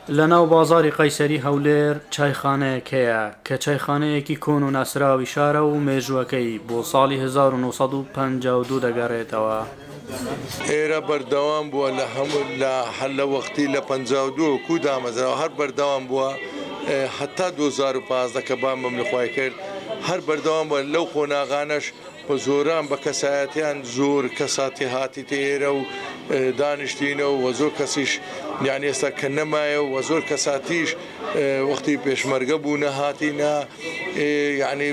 لەناو بازاری قەیسەری هەولێر چایخانەیەک هەیە کە چایخانەیەکی کۆن و ناسراوی شارە و مێژووەکەی بۆ ساڵی 1952 دەگەڕێتەوە. ئێرە بەردەوام بووە لە هەموو لە وەختی لە 52 کو دامەزراوە هەر بەردەوام بووە هەتا 2015 کە بامم لەخوای کرد هەر بەردەوام بووە لەو خۆناغانەش بە زۆران بە کەسایەتیان زۆر کەساتی هاتی تێرە و دانیشتینەوە و زۆر کەسیش یعنی ئێستا کە نەمایە و زۆر کەساتیش وەختی پێشمەرگە بوو نەهاتینە یعنی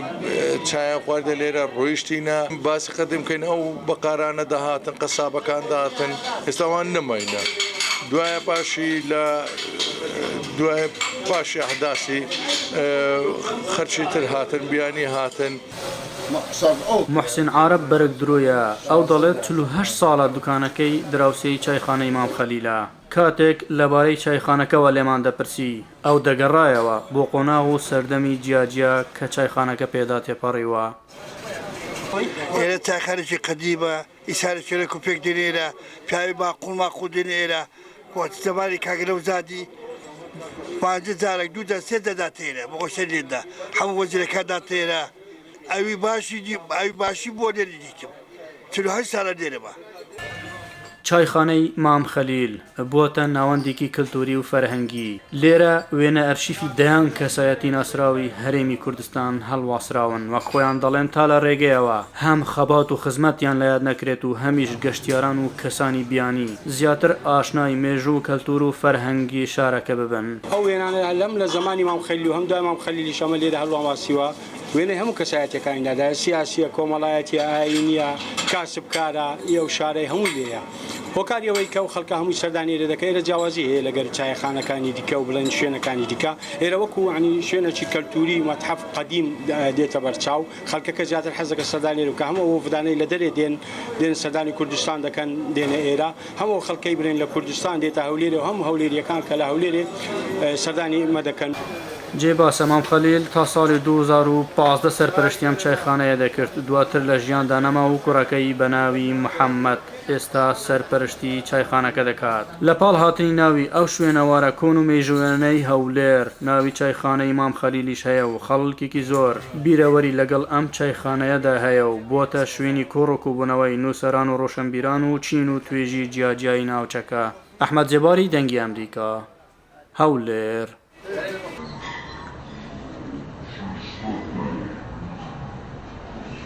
چایان خواردە لێرە ڕۆیشتینە باسی قەدیم بکەین ئەو بەقارانە دەهاتن قەسابەکان داهاتن ئێستاوان نەماینە دوایە پاشی ئەحداسی خەرچی تر هاتن بیانی هاتن. محسن عارب بەرگ درۆیە ئەو دەڵێت 48 ساڵە دوکانەکەی دراوسێی چایخانەی مام خەلیلە کاتێک لەبارەی چایخانەکەەوە لێمان دەپرسی ئەو دەگەڕایەوە بۆ قۆناغ و سەردەمی جیاجیا کە چایخانەکە پێدا تێپەڕیوە. ئێرە چایخانێکی قەدیمە ئیسارێک و پێک دێنێرە پیاوی باقوڵ ماقوڵ دێنێرە زەمانی کاگرە و زادی 5 جارێک 2 دەستێ دەدات تێرە بۆ خۆشەلێندا هەموو وەزیرەکاندا تێرە ئەوی باشی بۆ لێری دیکم 48 ساڵە دێرەمە. چایخانەی مام خەلیل بووەتە ناوەندێکی کللتوری و فەرهەنگی لێرە وێنە ئەرشیفی دەیان کەسایەتی ناسراوی هەرێمی کوردستان هەڵواسراون وە خۆیان دەڵێن تا لە ڕێگەیەوە هەم خەبات و خزمەتیان لە یاد نەکرێت و هەمیش گەشتیاران و کەسانی بیانی زیاتر ئاشنای مێژوو و کەلتور و فەرهەنگی شارەکە ببن. ئەو وێنانە لەم لە زمانی مام خەلیل و هەمدای مام خەلیلی شەمە لێرە هەڵواسیوە وێنەی هەموو کەسایەتەکانیدادا سیاسیە کۆمەڵایەتی ئاینیە کاسبکارە ئێو شارەی هەموو لێیە هۆکاریەوەی کە و خەڵکە هەمووی سەردانیێرە دەکەی ئێرە جیاوازی هەیە لەگەر چایخانەکانی دیکە و بڵێن شوێنەکانی دیکە ئێرە وەکو عنی شوێنێکی کەلتوری مەتحەف قەدیم دێتە بەرچاو خەڵکەکە زیاتر حەزەکە سەردانیێر و کە هەموو وەفدانەی لە دەرێ دێن سەردانی کوردستان دەکەن دێنە ئێرە هەموو خەڵکەی برێن لە کوردستان دێتە هەولێرە و هەموو هەولێریەکان کە لە هەولێرێ سەردانی مەدەکەن. جێباسە مام خەلیل تا ساڵی 2015 سەرپەرشتیام چایخانەیە دەکرد دواتر لە ژیاندا نەما و کوڕەکەی بە ناوی محەممەد ئێستا سەرپەرشتی چایخانەکە دەکات. لە پاڵ هاتنی ناوی ئەو شوێنەوارە کۆن و مێژوێنەی هەولێر ناوی چایخانەی مام خەلیلیش هەیە و خەڵکێکی زۆر بیرەوەری لەگەڵ ئەم چایخانەیەدا هەیە و بۆتە شوێنی کۆڕۆکوبوونەوەی نووسەران و ڕۆشنبیران و چین و توێژی جیاجیایی ناوچەکە. ئەحمەد جێباری دەنگی ئەمریکا هەولێر.